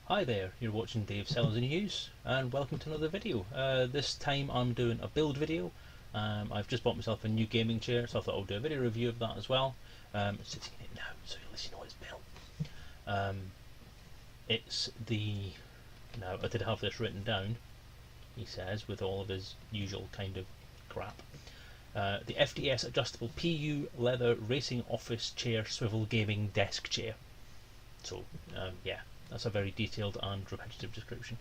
Hi there, you're watching Dave Selezen News and welcome to another video. This time I'm doing a build video. I've just bought myself a new gaming chair, so I thought I'll do a video review of that as well. Sitting in it now, so at least you know it's built. It's the... Now, I did have this written down, he says, with all of his usual kind of crap. The FDS adjustable PU leather racing office chair swivel gaming desk chair. So, yeah. That's a very detailed and repetitive description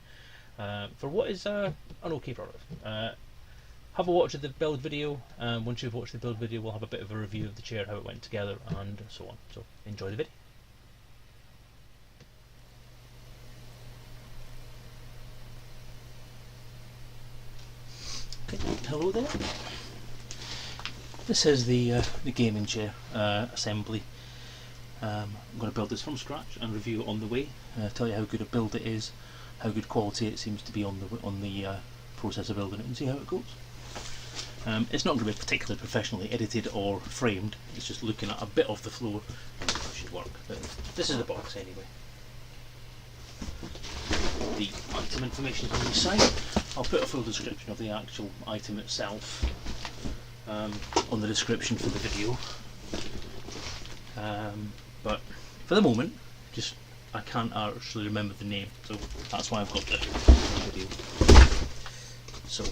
for what is an okay product. Have a watch of the build video. Once you've watched the build video, we'll have a bit of a review of the chair, how it went together, and so on. So enjoy the video. Okay, hello there. This is the gaming chair assembly. I'm going to build this from scratch and review it on the way. Tell you how good a build it is, how good quality it seems to be on the process of building it, and see how it goes. It's not going to be particularly professionally edited or framed. It's just looking at a bit of the floor. It should work. But this is the box anyway. The item information is on the side. I'll put a full description of the actual item itself on the description for the video. But for the moment, I can't actually remember the name, so that's why I've got the video. So,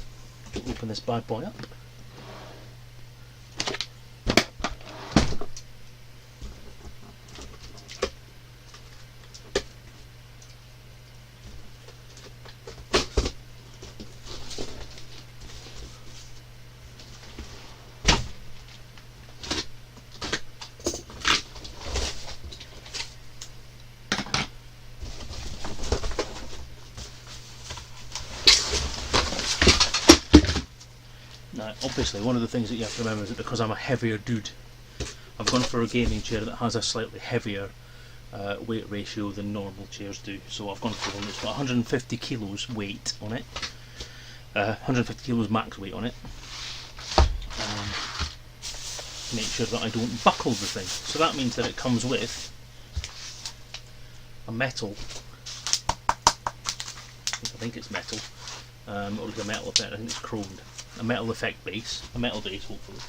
open this bad boy up. Now, obviously, one of the things that you have to remember is that because I'm a heavier dude, I've gone for a gaming chair that has a slightly heavier weight ratio than normal chairs do. So I've gone for one that's got 150 kilos weight on it, 150 kilos max weight on it, to make sure that I don't buckle the thing. So that means that it comes with a metal, I think it's metal, or is a metal effect, I think it's chromed. A metal effect base, a metal base hopefully.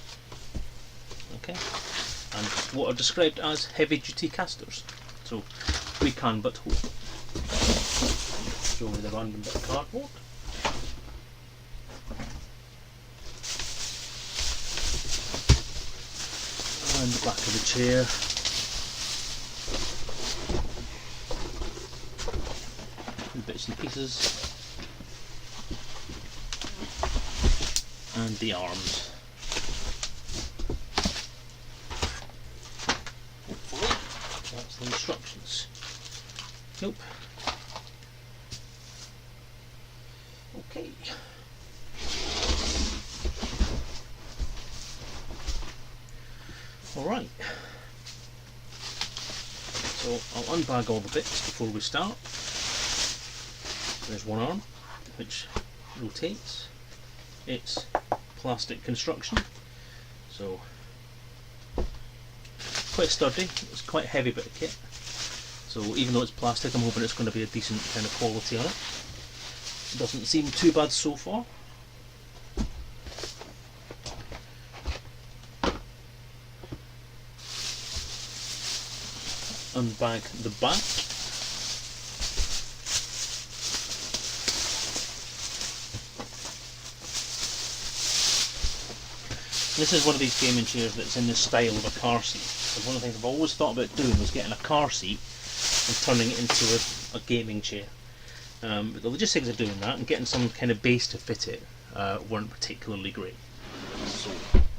Okay, and what are described as heavy duty casters. So we can but hope. Show me the random bit of cardboard. And the back of the chair. The bits and pieces. And the arms. Hopefully, that's the instructions. Nope. Okay. Alright. So I'll unbag all the bits before we start. There's one arm, which rotates. It's plastic construction, so quite sturdy. It's quite a heavy bit of kit, so even though it's plastic, I'm hoping it's going to be a decent kind of quality on it. It doesn't seem too bad so far. Unbag the back. This is one of these gaming chairs that's in the style of a car seat. And one of the things I've always thought about doing was getting a car seat and turning it into a gaming chair. But the logistics of doing that and getting some kind of base to fit it weren't particularly great. So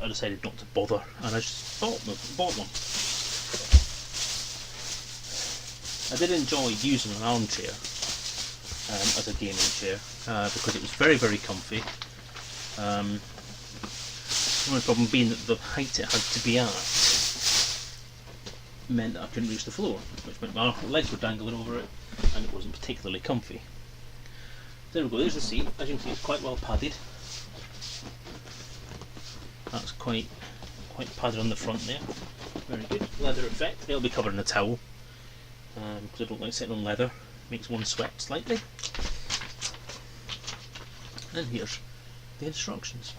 I decided not to bother, and I just bought one. I did enjoy using an armchair as a gaming chair because it was very, very comfy. The only problem being that the height it had to be at meant that I couldn't reach the floor, which meant my legs were dangling over it and it wasn't particularly comfy. There we go, there's the seat. As you can see, it's quite well padded. That's quite padded on the front there. Very good. Leather effect. It'll be covered in a towel because I don't like sitting on leather. makes one sweat slightly. And here's the instructions.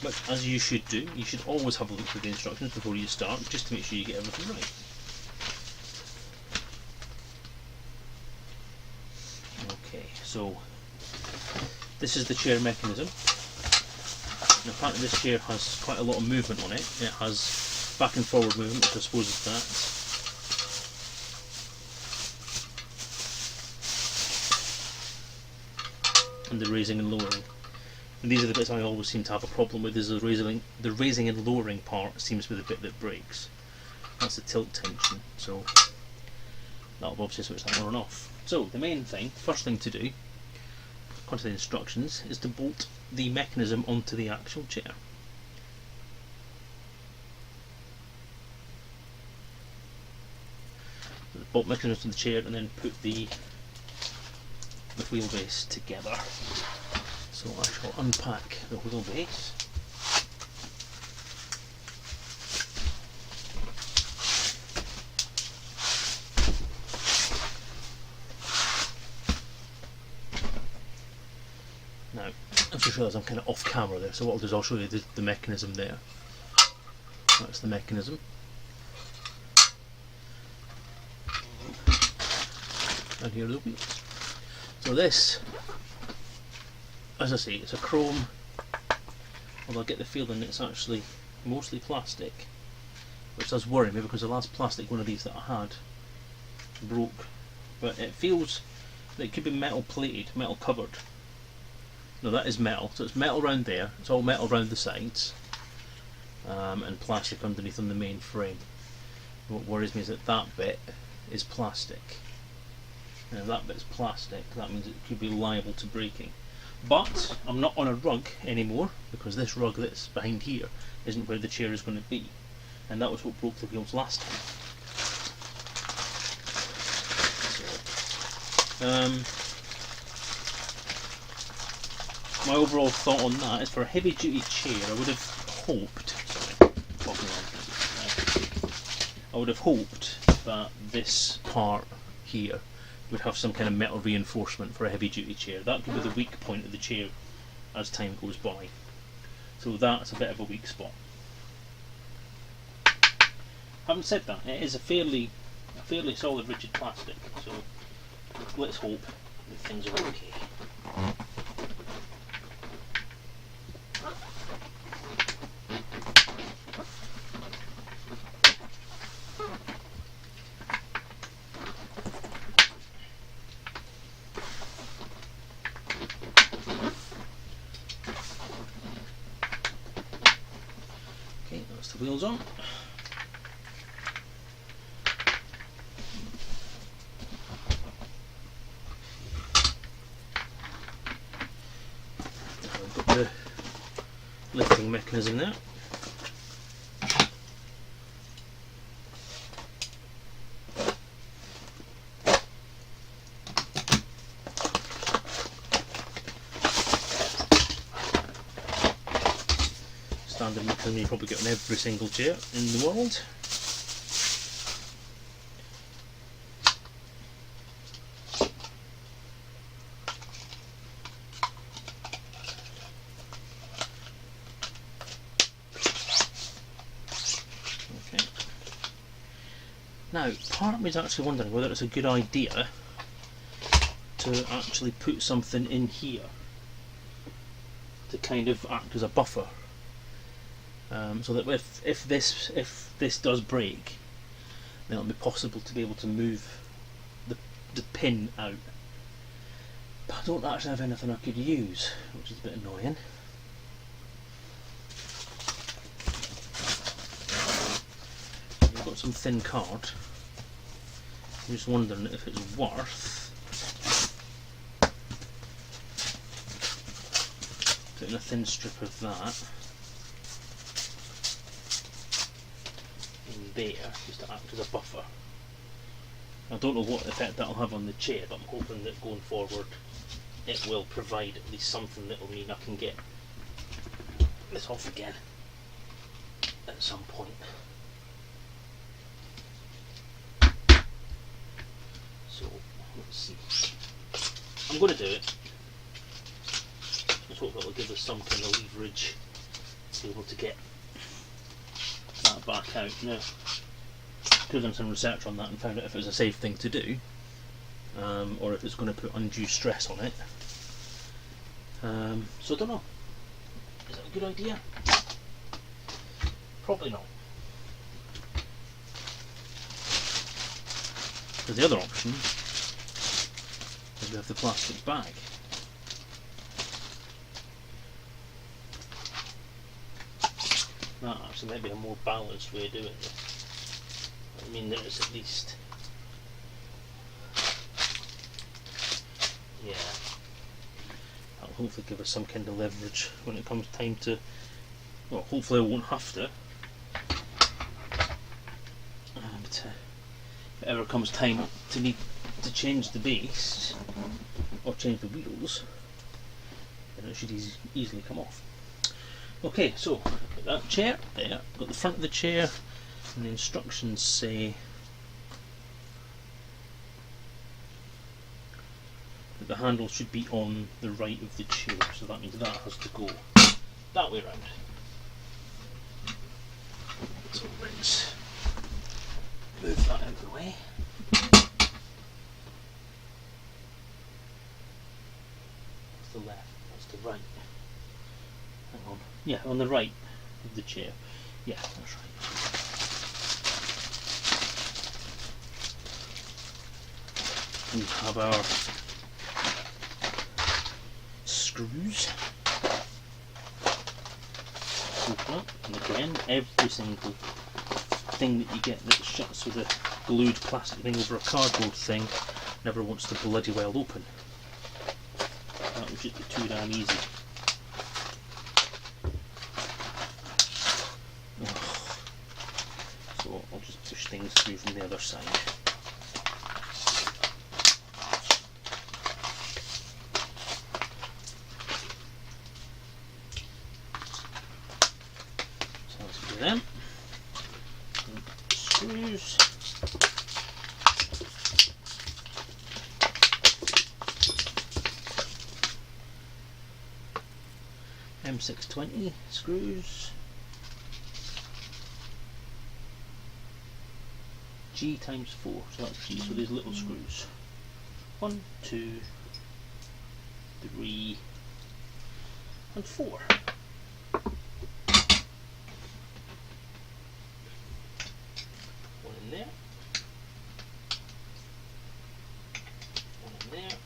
But as you should do, you should always have a look through the instructions before you start, just to make sure you get everything right. Okay, so this is the chair mechanism. And apparently this chair has quite a lot of movement on it. It has back and forward movement, which I suppose is that. And the raising and lowering. And these are the bits I always seem to have a problem with, is the raising and lowering part seems to be the bit that breaks. That's the tilt tension, so that'll obviously switch that on and off. So the main thing, first thing to do, according to the instructions, is to bolt the mechanism onto the actual chair. So the bolt mechanism to the chair and then put the wheelbase together. So I shall unpack the wheelbase. Now, I've just realised I'm kind of off camera there, so what I'll do is I'll show you the mechanism there. That's the mechanism. And here are the wheels. So this, as I say, it's a chrome, although I get the feeling it's actually mostly plastic, which does worry me because the last plastic one of these that I had broke. But it feels that it could be metal plated, metal covered. No, that is metal, so it's metal around there, it's all metal around the sides, and plastic underneath on the main frame. What worries me is that that bit is plastic. Now if that bit's plastic, that means it could be liable to breaking. But I'm not on a rug anymore, because this rug that's behind here isn't where the chair is going to be, and that was what broke the wheels last time. So, my overall thought on that is, for a heavy duty chair, I would have hoped, I would have hoped that this part here would have some kind of metal reinforcement for a heavy duty chair. That could be the weak point of the chair as time goes by. So that's a bit of a weak spot. Having said that, it is a fairly solid rigid plastic, so let's hope that things are okay. Okay, that's the wheels on. I've got the lifting mechanism there. Standard mechanism you probably get on every single chair in the world. Okay. Now, part of me is actually wondering whether it's a good idea to actually put something in here to kind of act as a buffer. So that if this does break, then it'll be possible to be able to move the pin out. But I don't actually have anything I could use, which is a bit annoying. I've got some thin card. I'm just wondering if it's worth putting a thin strip of that there, just to act as a buffer. I don't know what effect that'll have on the chair, but I'm hoping that going forward it will provide at least something that will mean I can get this off again at some point. So Let's see. I'm going to do it. Let's hope that will give us some kind of leverage to be able to get that back out. Now, could have done some research on that and found out if it was a safe thing to do, or if it's going to put undue stress on it. So I don't know. Is that a good idea? Probably not. Because the other option is we have the plastic bag. That actually might be a more balanced way of doing it. I mean, there is at least, yeah, that'll hopefully give us some kind of leverage when it comes time to, well, hopefully I won't have to, but if it ever comes time to need to change the base or change the wheels, then it should easily come off. Okay, so got that chair there, got the front of the chair, and the instructions say that the handle should be on the right of the chair, so that means that has to go that way round. So let's move that out of the way. That's the left, that's the right. Hang on. Yeah, on the right of the chair. Yeah, that's right. We have our screws. Open up, and again, every single thing that you get that shuts with a glued plastic thing over a cardboard thing never wants to bloody well open. That would just be too damn easy. So I'll just push things through from the other side. So let's do them. Screws. M620 screws. G times 4, so that's G, so these little screws. 1, 2, 3, and 4. One in there. One in there.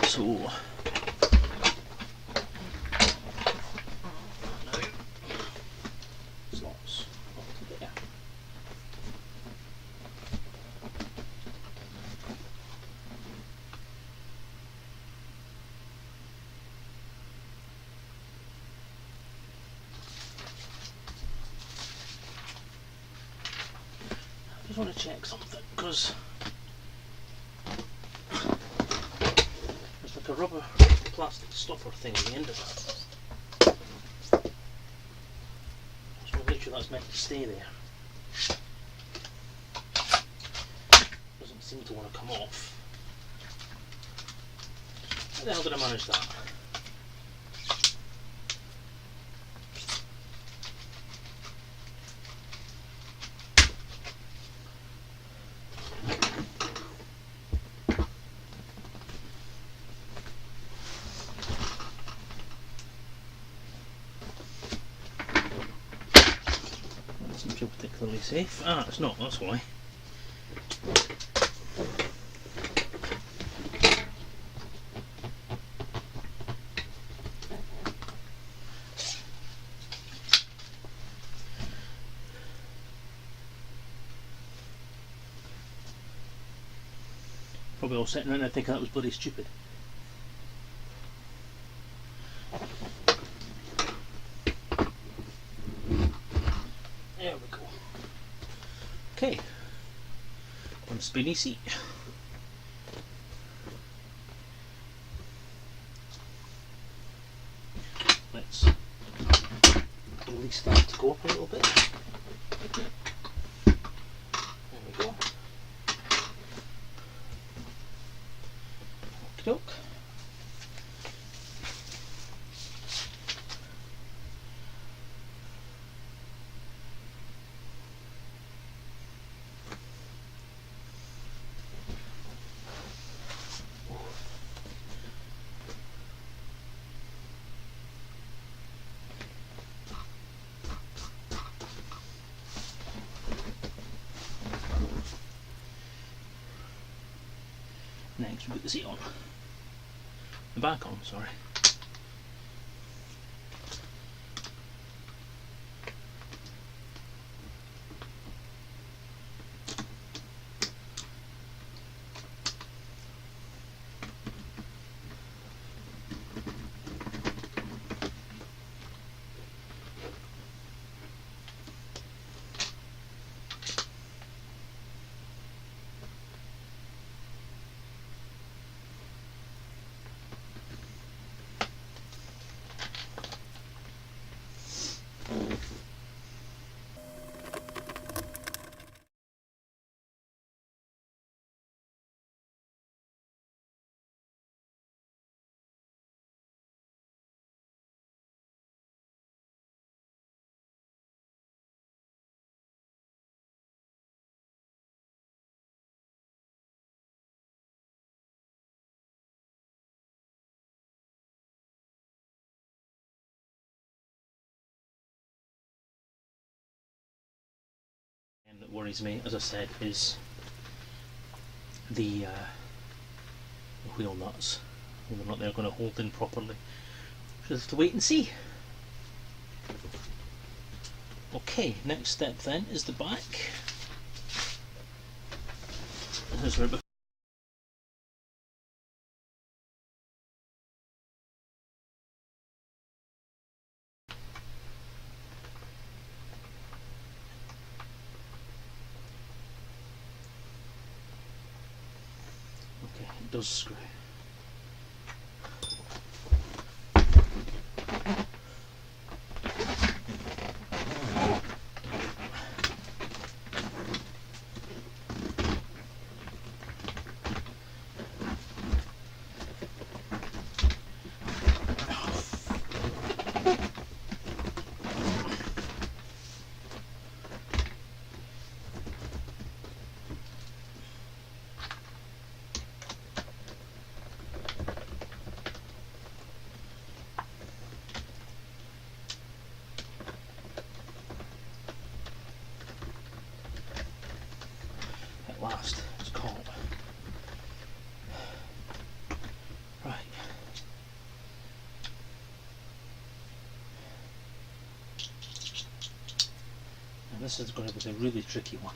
So now slots onto there. I just want to check something because a rubber plastic stopper thing at the end of that. Just want to make sure that's meant to stay there. Doesn't seem to want to come off. How the hell did I manage that? Doesn't feel particularly safe. Ah, it's not, that's why. probably all sitting around there thinking that was bloody stupid. There we go. Okay, one spinny seat. Let's release that to go up a little bit. There we go. Okey-doke. Next we put the seat on. The back on, sorry. And that worries me, as I said, is the wheel nuts. Whether or not they're going to hold in properly. We'll have to wait and see. Okay, next step then is the back. There's where it does screw. Last, it's caught. Right. And this is going to be the really tricky one.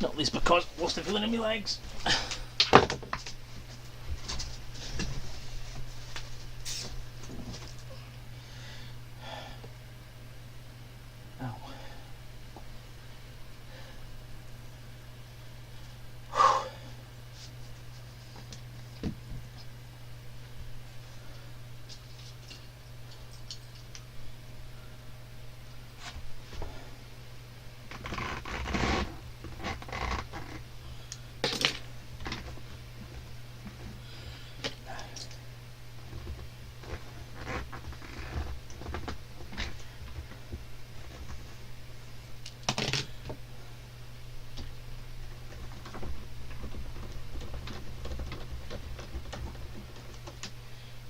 Not least because I've lost the feeling in my legs.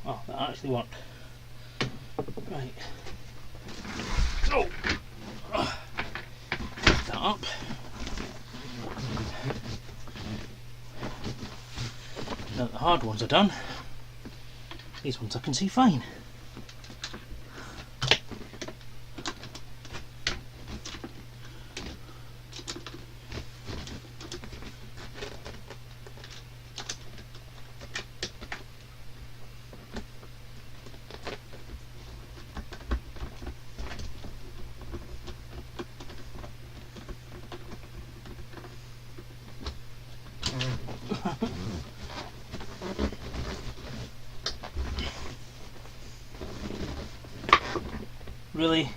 Oh, that actually worked. Right. So, lift that up. Now that the hard ones are done, these ones I can see fine. Really?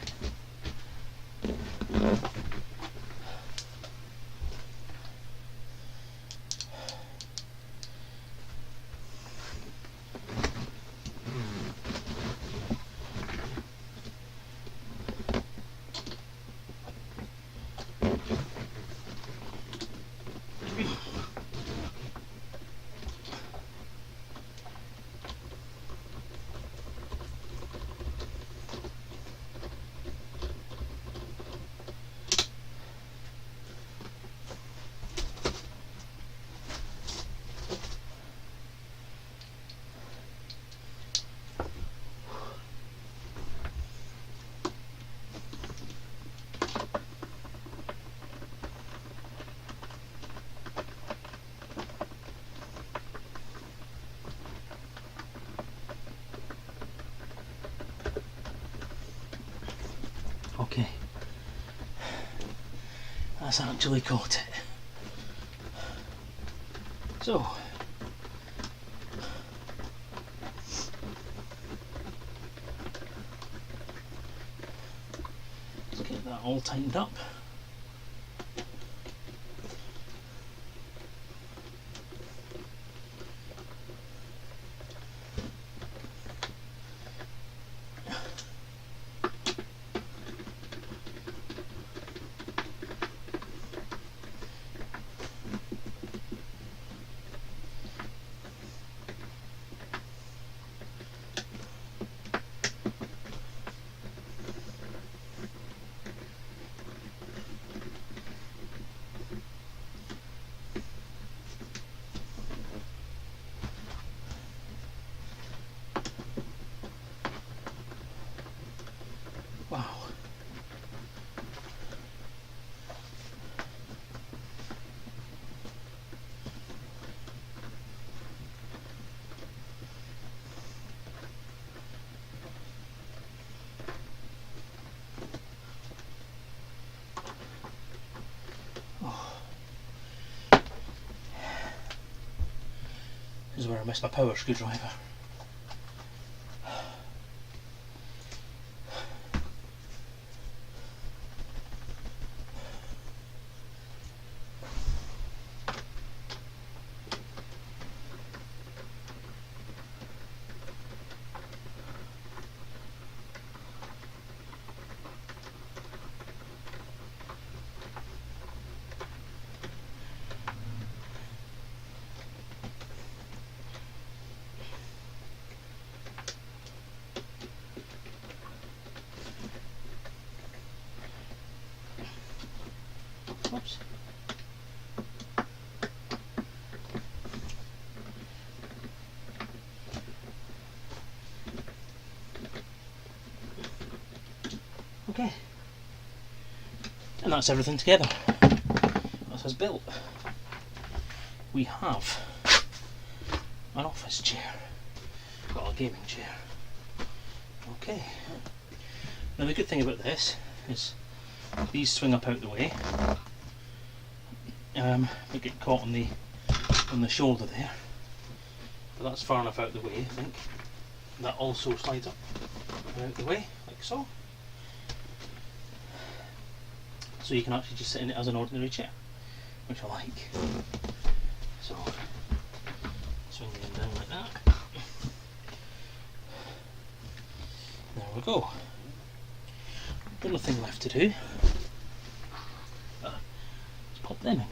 Okay, that's actually caught it. So, let's get that all tightened up. Wow. Oh. This is where I missed my power screwdriver. Oops. Okay. And that's everything together. That's us built. We have an office chair. Well, a gaming chair. Okay. Now the good thing about this is these swing up out the way. They get caught on the shoulder there, but that's far enough out the way, I think. That also slides up and out the way, like so. So you can actually just sit in it as an ordinary chair, which I like. So, swing it down like that. There we go. Got nothing left to do. Let's pop them in.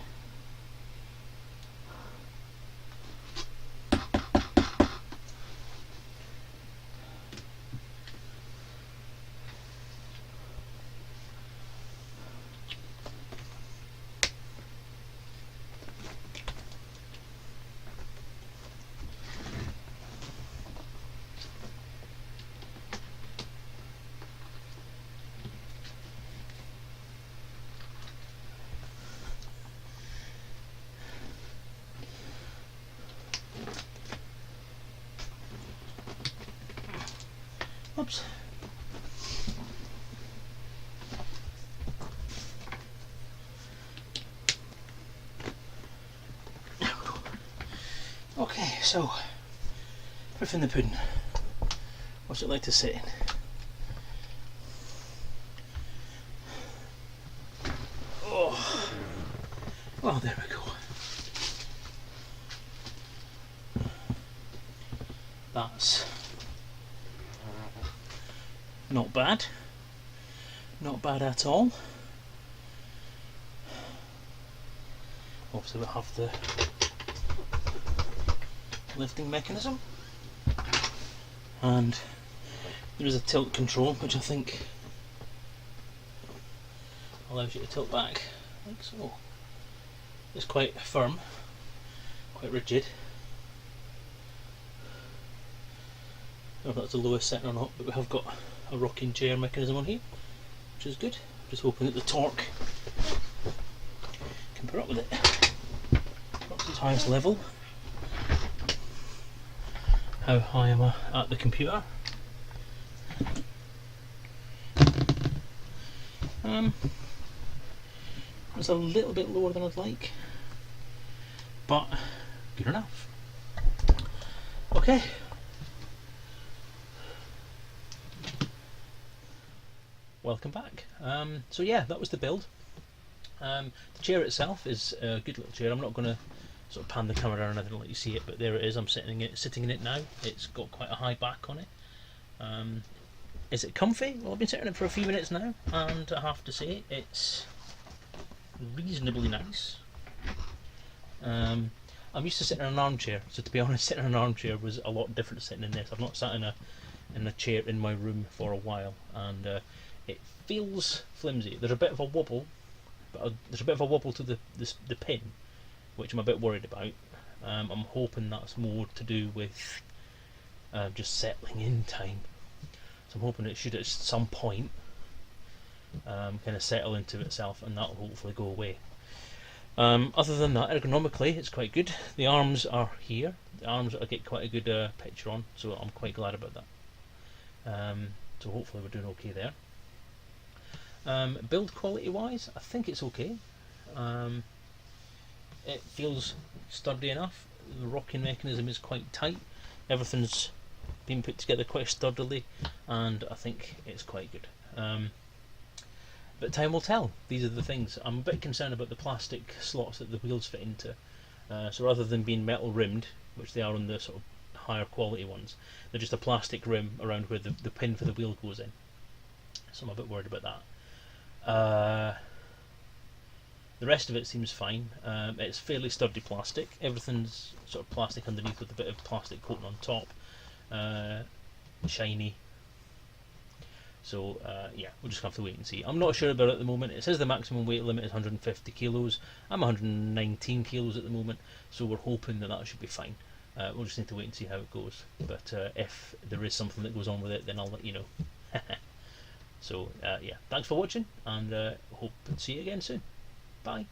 Oops. Okay, so proof in the pudding. What's it like to sit in? not bad. Not bad at all. Obviously we have the lifting mechanism, and there is a tilt control which I think allows you to tilt back like so. It's quite firm, quite rigid. I don't know if that's the lowest setting or not, but we have got a rocking chair mechanism on here, which is good. Just hoping that the torque can put up with it. Up to its highest level. How high am I at the computer? It's a little bit lower than I'd like, but good enough. Okay. Welcome back. So yeah, that was the build. The chair itself is a good little chair. I'm not going to sort of pan the camera around and let you see it, but there it is. I'm sitting in it now. It's got quite a high back on it. Is it comfy? Well, I've been sitting in it for a few minutes now, and I have to say it's reasonably nice. I'm used to sitting in an armchair, so to be honest, sitting in an armchair was a lot different to sitting in this. I've not sat in a chair in my room for a while, and it feels flimsy. There's a bit of a wobble, but there's a bit of a wobble to the pin, which I'm a bit worried about. I'm hoping that's more to do with just settling in time. So I'm hoping it should at some point kind of settle into itself, and that will hopefully go away. Other than that, ergonomically it's quite good. The arms are here. The arms I get quite a good picture on, so I'm quite glad about that. So hopefully we're doing okay there. Build quality wise, I think it's okay. It feels sturdy enough. The rocking mechanism is quite tight. Everything's been put together quite sturdily, and I think it's quite good. But time will tell. These are the things. I'm a bit concerned about the plastic slots that the wheels fit into. So rather than being metal rimmed, which they are on the sort of higher quality ones, they're just a plastic rim around where the pin for the wheel goes in. So I'm a bit worried about that. The rest of it seems fine. It's fairly sturdy plastic. Everything's sort of plastic underneath with a bit of plastic coating on top. Shiny. So yeah, we'll just have to wait and see. I'm not sure about it at the moment. It says the maximum weight limit is 150 kilos. I'm 119 kilos at the moment, so we're hoping that that should be fine. We'll just need to wait and see how it goes. But if there is something that goes on with it, then I'll let you know. So yeah, thanks for watching, and hope to see you again soon. Bye.